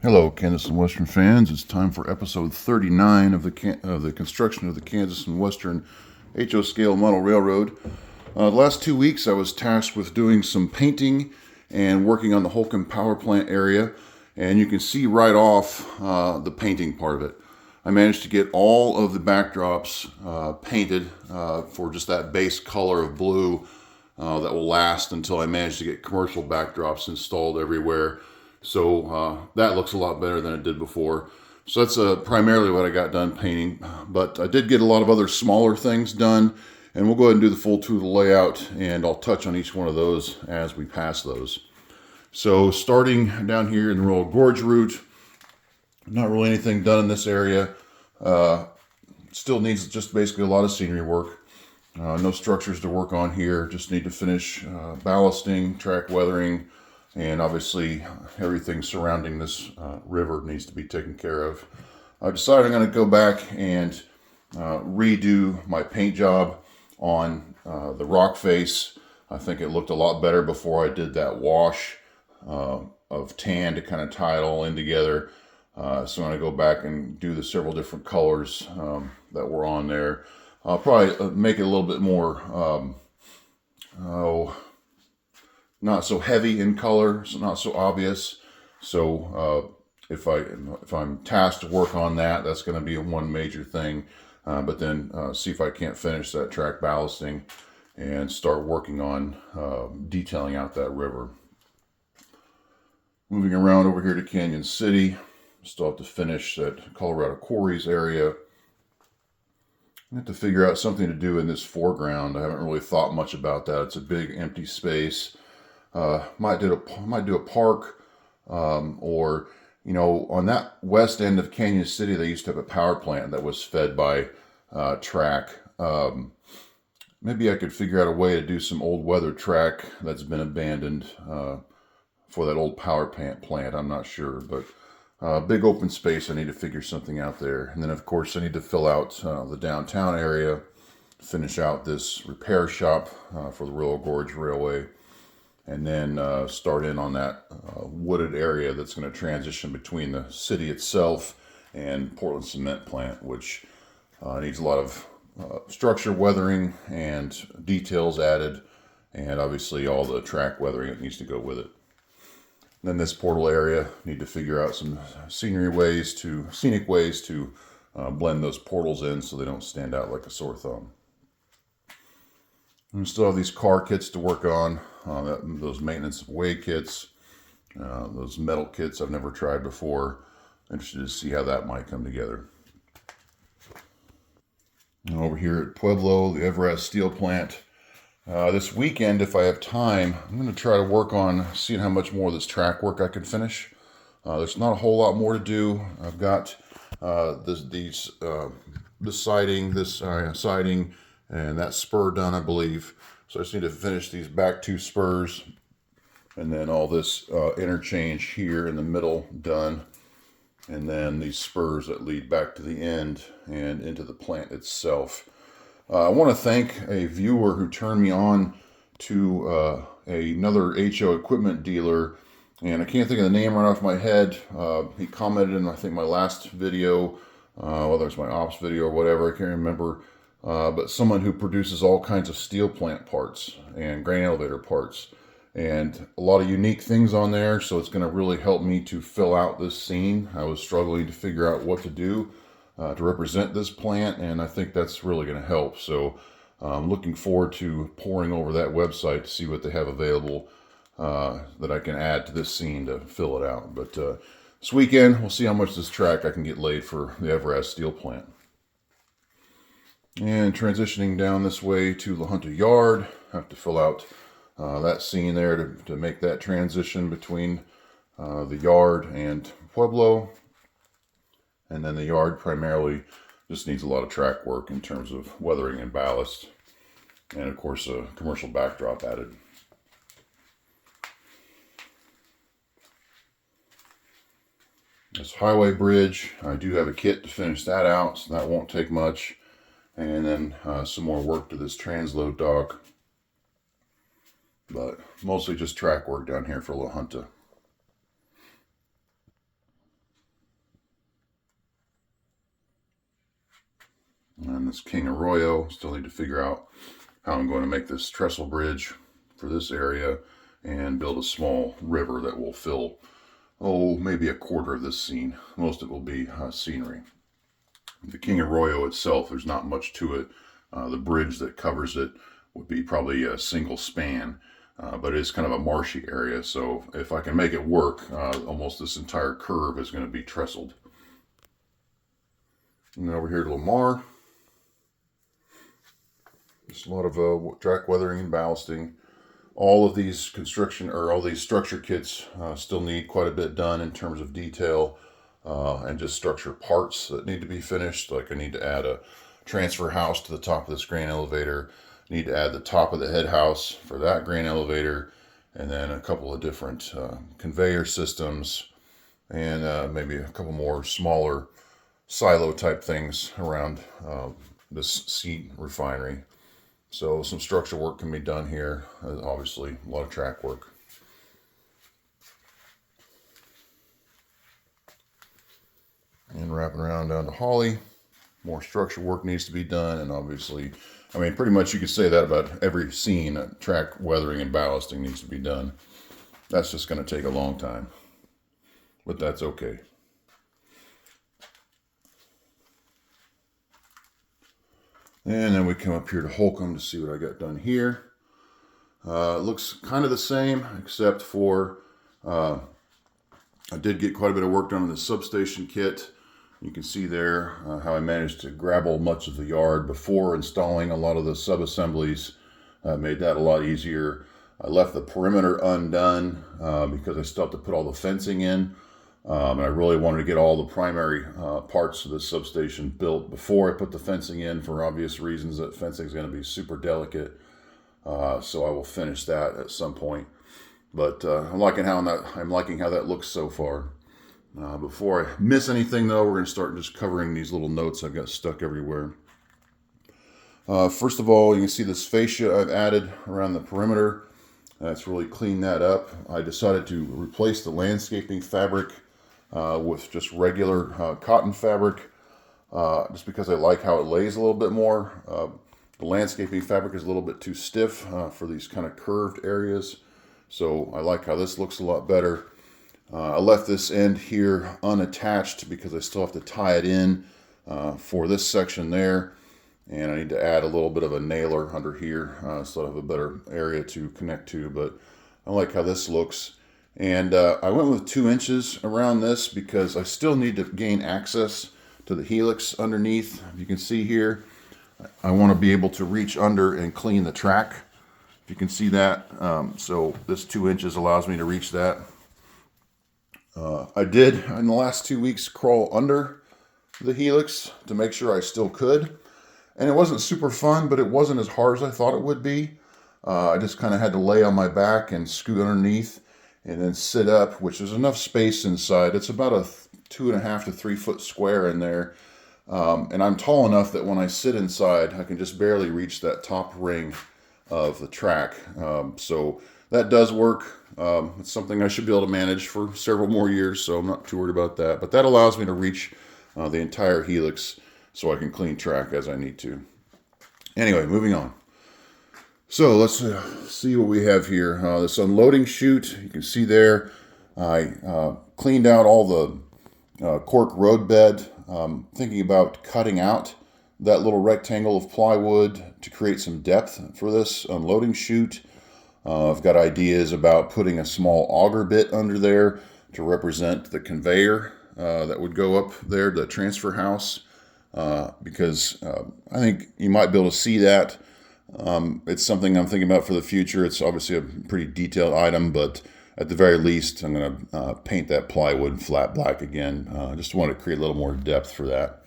Hello, Kansas and Western fans. It's time for episode 39 of the construction of the Kansas and Western HO scale model railroad. The last 2 weeks I was tasked with doing some painting and working on the Holcomb power plant area, and you can see right off the painting part of it. I managed to get all of the backdrops painted for just that base color of blue that will last until I manage to get commercial backdrops installed everywhere. So that looks a lot better than it did before. So that's primarily what I got done painting. But I did get a lot of other smaller things done. And we'll go ahead and do the full tour layout. And I'll touch on each one of those as we pass those. So starting down here in the Royal Gorge route, not really anything done in this area. Still needs just basically a lot of scenery work. No structures to work on here. Just need to finish ballasting, track weathering, and obviously everything surrounding this river needs to be taken care of. I decided I'm going to go back and redo my paint job on the rock face. I think it looked a lot better before I did that wash of tan to kind of tie it all in together. So I'm going to go back and do the several different colors that were on there. I'll probably make it a little bit more not so heavy in color, so not so obvious. So if I'm tasked to work on that, that's going to be one major thing. But then see if I can't finish that track ballasting and start working on detailing out that river. Moving around over here to Canon City, still have to finish that Colorado Quarries area. I have to figure out something to do in this foreground. I haven't really thought much about that. It's a big empty space. Might do a park, or on that west end of Canon City, they used to have a power plant that was fed by track. Maybe I could figure out a way to do some old weather track that's been abandoned for that old power plant. I'm not sure, but big open space. I need to figure something out there, and then of course I need to fill out the downtown area, finish out this repair shop for the Royal Gorge Railway. And then start in on that wooded area that's going to transition between the city itself and Portland Cement Plant, which needs a lot of structure weathering and details added, and obviously all the track weathering that needs to go with it. Then this portal area, need to figure out some scenic ways to blend those portals in so they don't stand out like a sore thumb. We still have these car kits to work on, those maintenance of way kits, those metal kits I've never tried before. Interested to see how that might come together. And over here at Pueblo, the Everest steel plant. This weekend, if I have time, I'm going to try to work on seeing how much more of this track work I can finish. There's not a whole lot more to do. I've got this siding, and that spur done, I believe. So I just need to finish these back two spurs, and then all this interchange here in the middle done, and then these spurs that lead back to the end and into the plant itself. I want to thank a viewer who turned me on to another HO equipment dealer, and I can't think of the name right off my head. He commented in, I think, my last video, whether it's my ops video or whatever, I can't remember. But someone who produces all kinds of steel plant parts and grain elevator parts, and a lot of unique things on there. So it's going to really help me to fill out this scene. I was struggling to figure out what to do to represent this plant, and I think that's really going to help. So I'm looking forward to poring over that website to see what they have available that I can add to this scene to fill it out. But this weekend, we'll see how much this track I can get laid for the Everest steel plant. And transitioning down this way to La Junta Yard, have to fill out that scene there to make that transition between the yard and Pueblo. And then the yard primarily just needs a lot of track work in terms of weathering and ballast. And of course a commercial backdrop added. This highway bridge, I do have a kit to finish that out, so that won't take much. And then some more work to this transload dock. But mostly just track work down here for La Junta. And this King of Royo, still need to figure out how I'm going to make this trestle bridge for this area and build a small river that will fill, maybe a quarter of this scene. Most of it will be scenery. The King of Royo itself, there's not much to it. The bridge that covers it would be probably a single span, but it is kind of a marshy area, so if I can make it work, almost this entire curve is going to be trestled. And over here to Lamar, just a lot of track weathering and ballasting. All of these all these structure kits still need quite a bit done in terms of detail and just structure parts that need to be finished. Like I need to add a transfer house to the top of this grain elevator. Need to add the top of the head house for that grain elevator, and then a couple of different conveyor systems, and maybe a couple more smaller silo type things around this seed refinery. So some structural work can be done here. Obviously, a lot of track work. And wrapping around down to Holly. More structural work needs to be done, and obviously, I mean, pretty much you could say that about every scene. Track weathering and ballasting needs to be done. That's just going to take a long time, but that's okay. And then we come up here to Holcomb to see what I got done here. It looks kind of the same, except for I did get quite a bit of work done on the substation kit. You can see there how I managed to grabble much of the yard before installing a lot of the sub-assemblies. Made that a lot easier. I left the perimeter undone because I still have to put all the fencing in. And I really wanted to get all the primary parts of the substation built before I put the fencing in, for obvious reasons that fencing is going to be super delicate. So I will finish that at some point. But I'm liking how that looks so far. Before I miss anything, though, we're going to start just covering these little notes I've got stuck everywhere. First of all, you can see this fascia I've added around the perimeter. That's really cleaned that up. I decided to replace the landscaping fabric with just regular cotton fabric, just because I like how it lays a little bit more. The landscaping fabric is a little bit too stiff for these kind of curved areas, so I like how this looks a lot better. I left this end here unattached because I still have to tie it in for this section there, and I need to add a little bit of a nailer under here so I have a better area to connect to, but I like how this looks. And I went with 2 inches around this because I still need to gain access to the helix underneath. You can see here, I want to be able to reach under and clean the track. If you can see that, so this 2 inches allows me to reach that. I did, in the last 2 weeks, crawl under the helix to make sure I still could. And it wasn't super fun, but it wasn't as hard as I thought it would be. I just kind of had to lay on my back and scoot underneath and then sit up, which is enough space inside. It's about a 2.5 to 3 foot square in there. And I'm tall enough that when I sit inside, I can just barely reach that top ring of the track. So that does work. It's something I should be able to manage for several more years, so I'm not too worried about that. But that allows me to reach the entire helix so I can clean track as I need to. Anyway, moving on. So let's see what we have here. This unloading chute, you can see there, I cleaned out all the cork roadbed, thinking about cutting out that little rectangle of plywood to create some depth for this unloading chute. I've got ideas about putting a small auger bit under there to represent the conveyor that would go up there, the transfer house, because I think you might be able to see that. It's something I'm thinking about for the future. It's obviously a pretty detailed item, but at the very least, I'm going to paint that plywood flat black again. Just want to create a little more depth for that.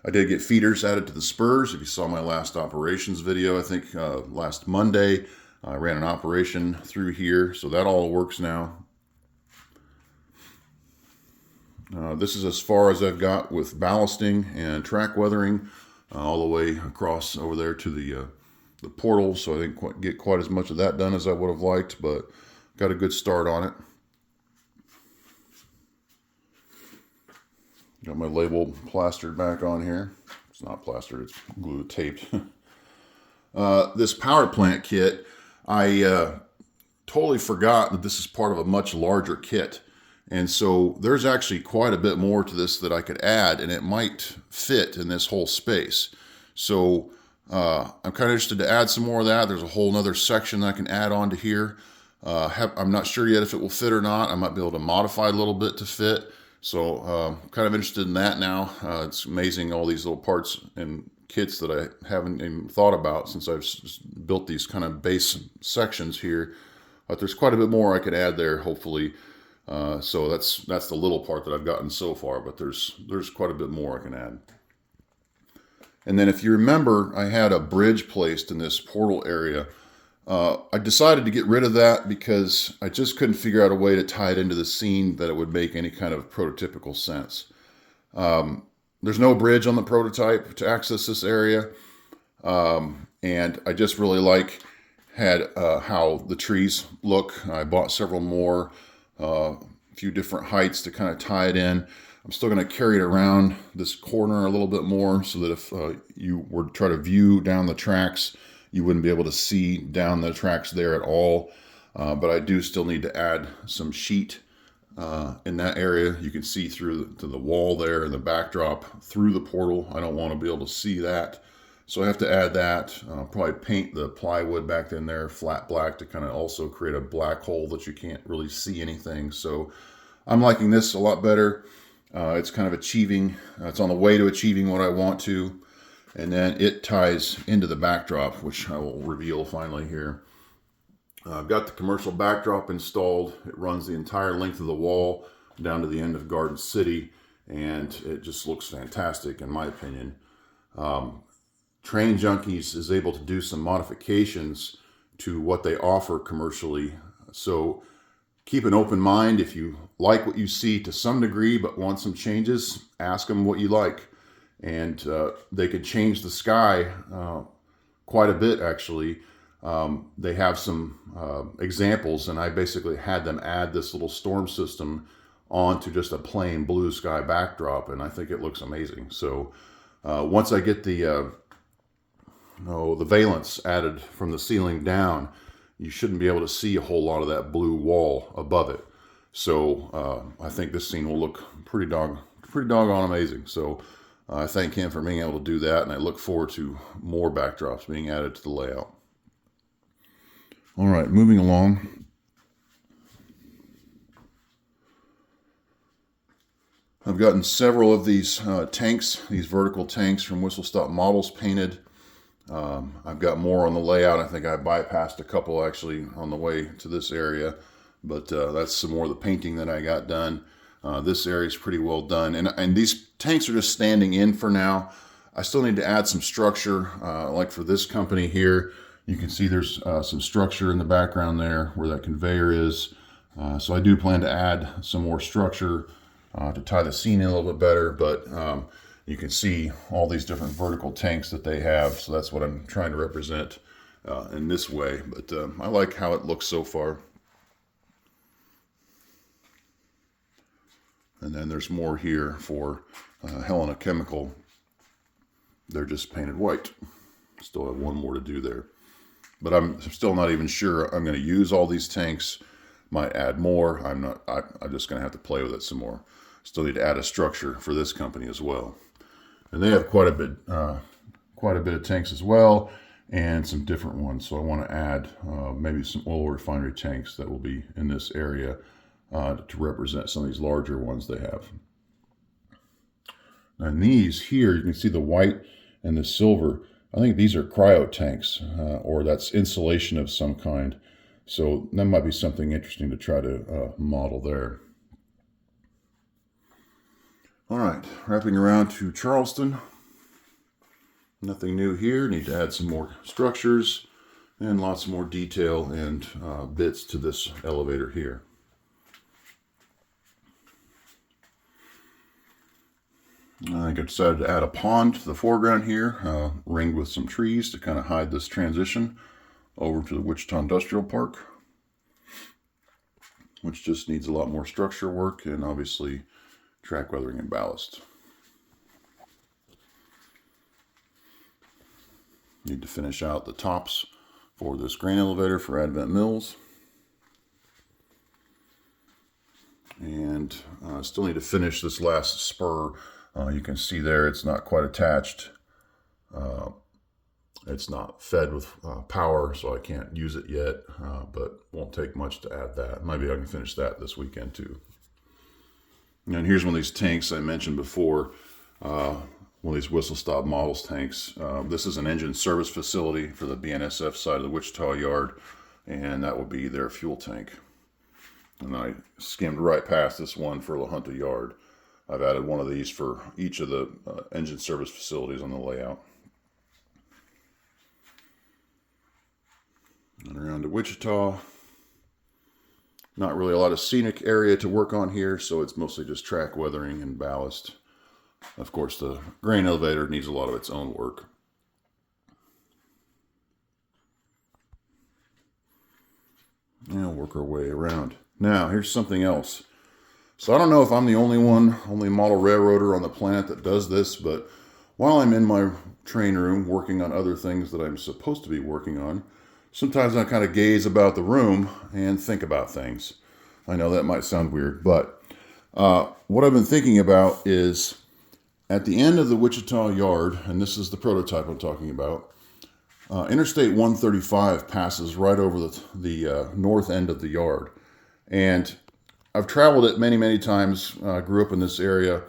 I did get feeders added to the spurs. If you saw my last operations video, I think last Monday, I ran an operation through here, so that all works now. This is as far as I've got with ballasting and track weathering, all the way across over there to the portal, so I didn't get quite as much of that done as I would have liked, but got a good start on it. Got my label plastered back on here. It's not plastered, it's glue taped. This power plant kit, I totally forgot that this is part of a much larger kit. And so there's actually quite a bit more to this that I could add, and it might fit in this whole space. So I'm kind of interested to add some more of that. There's a whole other section that I can add on to here. I'm not sure yet if it will fit or not. I might be able to modify a little bit to fit. So kind of interested in that now. It's amazing, all these little parts and kits that I haven't even thought about since I've built these kind of base sections here. But there's quite a bit more I could add there, hopefully. So that's the little part that I've gotten so far, but there's quite a bit more I can add. And then if you remember, I had a bridge placed in this portal area. I decided to get rid of that because I just couldn't figure out a way to tie it into the scene that it would make any kind of prototypical sense. There's no bridge on the prototype to access this area. And I just really had how the trees look. I bought several more, a few different heights to kind of tie it in. I'm still going to carry it around this corner a little bit more so that if you were to try to view down the tracks, you wouldn't be able to see down the tracks there at all. But I do still need to add some sheet in that area. You can see through to the wall there and the backdrop through the portal. I don't want to be able to see that. So I have to add that. Probably paint the plywood back in there flat black to kind of also create a black hole that you can't really see anything. So I'm liking this a lot better. It's kind of achieving, it's on the way to achieving what I want to. And then it ties into the backdrop, which I will reveal finally here. I've got the commercial backdrop installed. It runs the entire length of the wall down to the end of Garden City, and it just looks fantastic in my opinion. Train Junkies is able to do some modifications to what they offer commercially. So keep an open mind. If you like what you see to some degree but want some changes, ask them what you like. And they could change the sky quite a bit, actually. They have some examples, and I basically had them add this little storm system onto just a plain blue sky backdrop, and I think it looks amazing. So once I get the valance added from the ceiling down, you shouldn't be able to see a whole lot of that blue wall above it. So I think this scene will look pretty doggone amazing. So I thank him for being able to do that, and I look forward to more backdrops being added to the layout. All right, moving along. I've gotten several of these tanks, these vertical tanks from Whistle Stop Models painted. I've got more on the layout. I think I bypassed a couple actually on the way to this area, but that's some more of the painting that I got done. This area is pretty well done, and these tanks are just standing in for now. I still need to add some structure, like for this company here. You can see there's some structure in the background there where that conveyor is. So I do plan to add some more structure to tie the scene in a little bit better, but you can see all these different vertical tanks that they have. So that's what I'm trying to represent in this way, but I like how it looks so far. And then there's more here for Helena Chemical. They're just painted white. Still have one more to do there. But I'm still not even sure I'm going to use all these tanks. Might add more. I'm just going to have to play with it some more. Still need to add a structure for this company as well. And they have quite a bit of tanks as well, and some different ones. So I want to add maybe some oil refinery tanks that will be in this area to represent some of these larger ones they have. And these here, you can see the white and the silver. I think these are cryo tanks, or that's insulation of some kind. So that might be something interesting to try to model there. All right, wrapping around to Charleston. Nothing new here. Need to add some more structures and lots more detail and bits to this elevator here. I think I decided to add a pond to the foreground here, ringed with some trees to kind of hide this transition over to the Wichita Industrial Park, which just needs a lot more structure work and obviously track weathering and ballast. Need to finish out the tops for this grain elevator for Advent Mills. And still need to finish this last spur. You can see there it's not quite attached. It's not fed with power, so I can't use it yet, but won't take much to add that. Maybe I can finish that this weekend too. And here's one of these tanks I mentioned before, one of these whistle stop models tanks. This is an engine service facility for the BNSF side of the Wichita yard, and that will be their fuel tank. And I skimmed right past this one for La Junta yard. I've added one of these for each of the engine service facilities on the layout. And around to Wichita. Not really a lot of scenic area to work on here, so it's mostly just track weathering and ballast. Of course, the grain elevator needs a lot of its own work. And we'll work our way around. Now, here's something else. So I don't know if I'm the only model railroader on the planet that does this, but while I'm in my train room working on other things that I'm supposed to be working on, sometimes I kind of gaze about the room and think about things. I know that might sound weird, but what I've been thinking about is at the end of the Wichita yard, and this is the prototype I'm talking about, Interstate 135 passes right over the north end of the yard. And I've traveled it many, many times. Grew up in this area,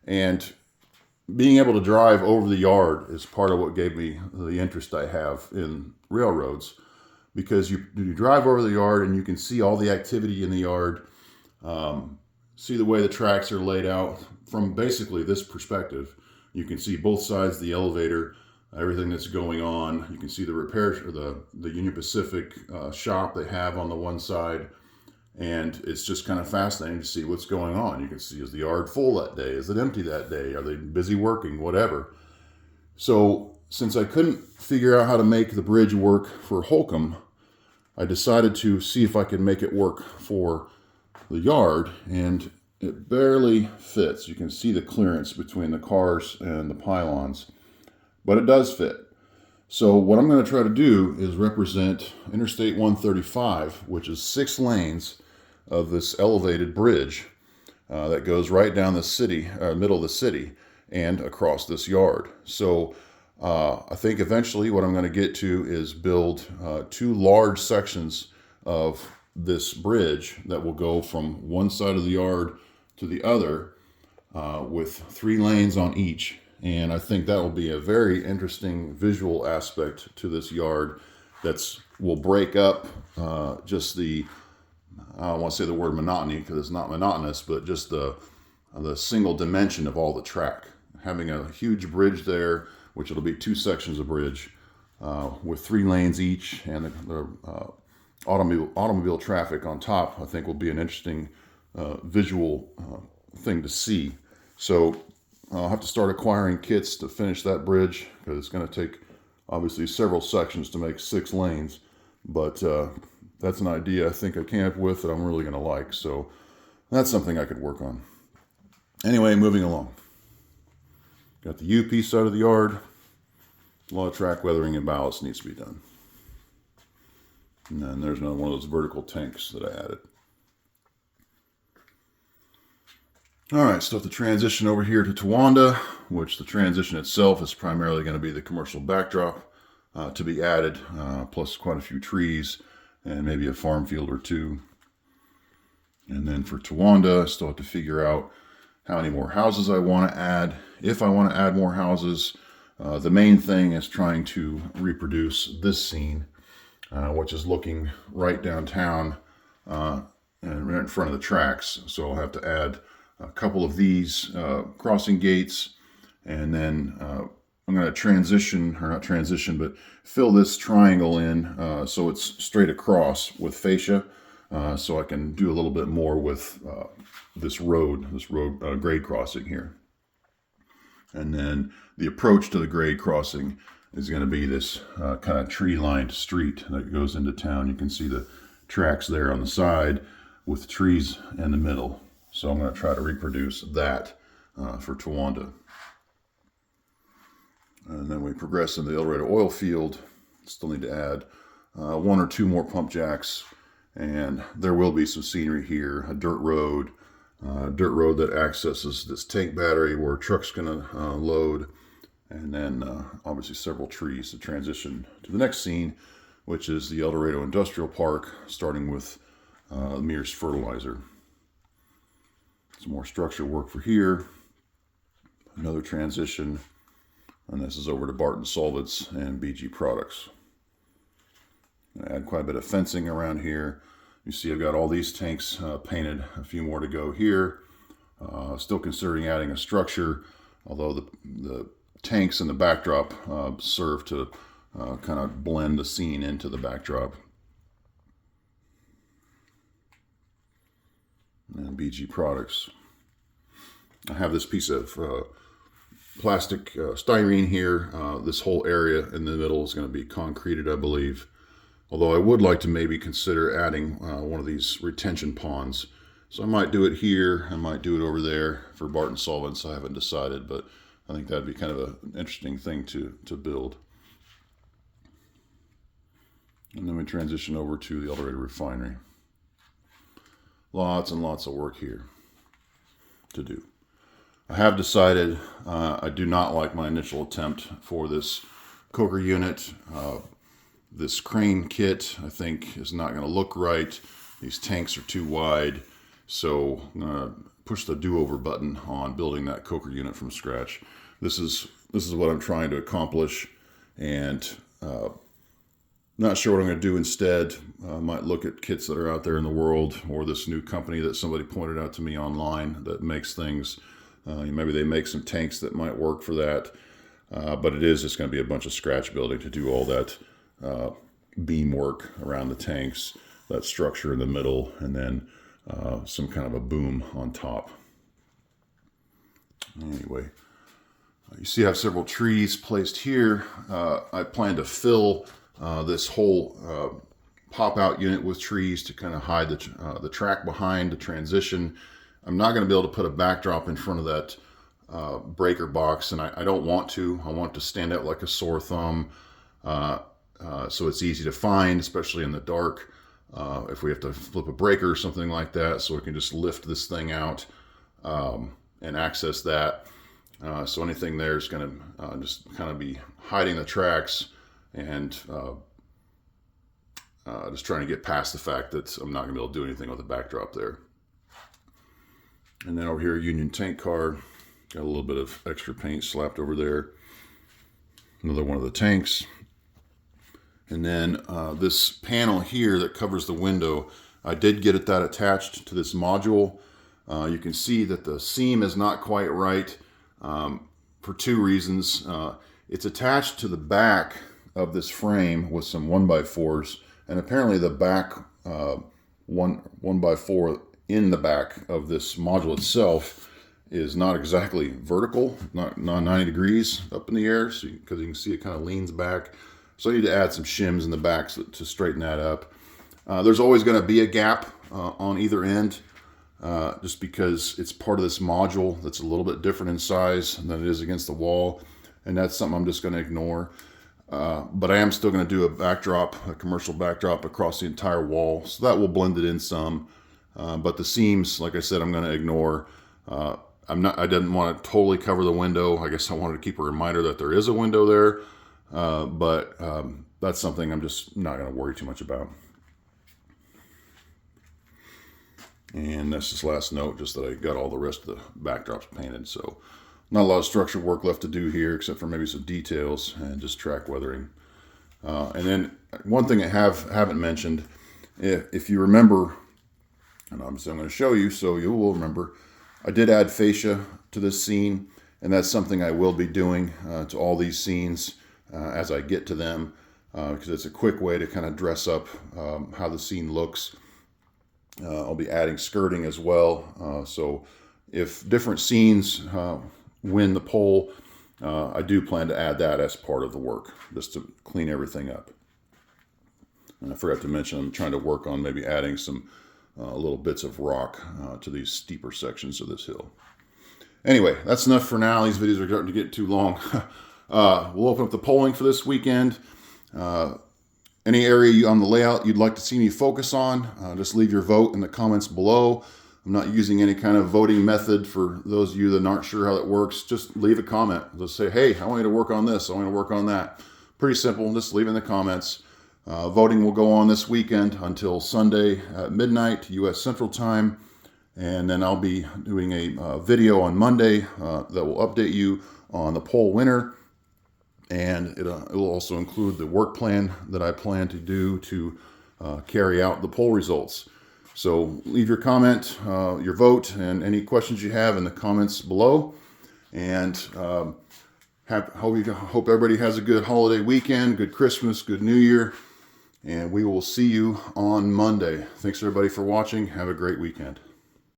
and being able to drive over the yard is part of what gave me the interest I have in railroads, because you drive over the yard and you can see all the activity in the yard, see the way the tracks are laid out from basically this perspective. You can see both sides of the elevator, everything that's going on. You can see the repair, or the Union Pacific shop they have on the one side. And it's just kind of fascinating to see what's going on. You can see, is the yard full that day? Is it empty that day? Are they busy working? Whatever. So since I couldn't figure out how to make the bridge work for Holcomb, I decided to see if I could make it work for the yard, and it barely fits. You can see the clearance between the cars and the pylons, but it does fit. So what I'm going to try to do is represent Interstate 135, which is 6 lanes of this elevated bridge that goes right down the city, middle of the city, and across this yard. So I think eventually what I'm going to get to is build 2 large sections of this bridge that will go from one side of the yard to the other with 3 lanes on each. And I think that will be a very interesting visual aspect to this yard will break up just the, I don't want to say the word monotony because it's not monotonous, but just the single dimension of all the track. Having a huge bridge there, which it'll be 2 sections of bridge with 3 lanes each, and the automobile traffic on top, I think will be an interesting visual thing to see. So I'll have to start acquiring kits to finish that bridge, because it's going to take obviously several sections to make 6 lanes. But that's an idea I think I came up with that I'm really going to like. So that's something I could work on. Anyway, moving along. Got the UP side of the yard. A lot of track weathering and ballast needs to be done. And then there's another one of those vertical tanks that I added. All right, still have to transition over here to Towanda, which the transition itself is primarily going to be the commercial backdrop to be added, plus quite a few trees and maybe a farm field or 2. And then for Towanda, I still have to figure out how many more houses I want to add. If I want to add more houses, the main thing is trying to reproduce this scene, which is looking right downtown and right in front of the tracks. So I'll have to add a couple of these crossing gates, and then I'm going to transition, or not transition, but fill this triangle in so it's straight across with fascia, so I can do a little bit more with this road grade crossing here. And then the approach to the grade crossing is going to be this kind of tree-lined street that goes into town. You can see the tracks there on the side with trees in the middle. So I'm going to try to reproduce that for Towanda. And then we progress in the Eldorado oil field. Still need to add 1 or 2 more pump jacks. And there will be some scenery here, a dirt road that accesses this tank battery where a truck's going to load. And then obviously several trees to transition to the next scene, which is the Eldorado Industrial Park, starting with Mears Fertilizer. Some more structure work for here. Another transition. And this is over to Barton Solvents and BG Products. Add quite a bit of fencing around here. You see I've got all these tanks painted, a few more to go here. Still considering adding a structure, although the tanks in the backdrop serve to kind of blend the scene into the backdrop. And BG Products. I have this piece of plastic styrene here. This whole area in the middle is going to be concreted, I believe. Although I would like to maybe consider adding one of these retention ponds. So I might do it here, I might do it over there for Barton Solvents. I haven't decided, but I think that'd be kind of an interesting thing to build. And then we transition over to the Alterator Refinery. Lots and lots of work here to do. I have decided I do not like my initial attempt for this coker unit. This crane kit, I think, is not going to look right. These tanks are too wide. So I'm going to push the do-over button on building that coker unit from scratch. This is what I'm trying to accomplish, and not sure what I'm going to do instead. I might look at kits that are out there in the world, or this new company that somebody pointed out to me online that makes things. Maybe they make some tanks that might work for that, but it is just going to be a bunch of scratch building to do all that beam work around the tanks, that structure in the middle, and then some kind of a boom on top. Anyway, you see I have several trees placed here. I plan to fill this whole pop-out unit with trees to kind of hide the track behind the transition. I'm not going to be able to put a backdrop in front of that breaker box, and I don't want to. I want it to stand out like a sore thumb, so it's easy to find, especially in the dark. If we have to flip a breaker or something like that, so we can just lift this thing out and access that. So anything there is going to just kind of be hiding the tracks and just trying to get past the fact that I'm not going to be able to do anything with the backdrop there. And then over here, Union tank car. Got a little bit of extra paint slapped over there. Another one of the tanks. And then this panel here that covers the window, I did get that attached to this module. You can see that the seam is not quite right for 2 reasons. It's attached to the back of this frame with some 1x4s, and apparently the back 1x4 in the back of this module itself is not exactly vertical, not 90 degrees up in the air, so because you can see it kind of leans back. So I need to add some shims in the back to straighten that up. There's always going to be a gap on either end, just because it's part of this module that's a little bit different in size than it is against the wall, and that's something I'm just going to ignore. But I am still going to do a backdrop, a commercial backdrop across the entire wall, so that will blend it in some. But the seams, like I said, I'm going to ignore. I didn't want to totally cover the window. I guess I wanted to keep a reminder that there is a window there. But that's something I'm just not going to worry too much about. And that's this last note, just that I got all the rest of the backdrops painted. So not a lot of structural work left to do here, except for maybe some details and just track weathering. And then one thing I haven't mentioned, if you remember, and obviously I'm going to show you so you will remember, I did add fascia to this scene, and that's something I will be doing to all these scenes as I get to them, because it's a quick way to kind of dress up how the scene looks. I'll be adding skirting as well, so if different scenes win the poll, I do plan to add that as part of the work, just to clean everything up. And I forgot to mention, I'm trying to work on maybe adding some little bits of rock to these steeper sections of this hill. Anyway, that's enough for now. These videos are starting to get too long. We'll open up the polling for this weekend. Any area on the layout you'd like to see me focus on, just leave your vote in the comments below. I'm not using any kind of voting method for those of you that aren't sure how it works. Just leave a comment. Just say, hey, I want you to work on this. I want you to work on that. Pretty simple. Just leave in the comments. Voting will go on this weekend until Sunday at midnight, U.S. Central Time. And then I'll be doing a video on Monday that will update you on the poll winner. And it will also include the work plan that I plan to do to carry out the poll results. So leave your comment, your vote, and any questions you have in the comments below. And hope everybody has a good holiday weekend, good Christmas, good New Year. And we will see you on Monday. Thanks everybody for watching. Have a great weekend.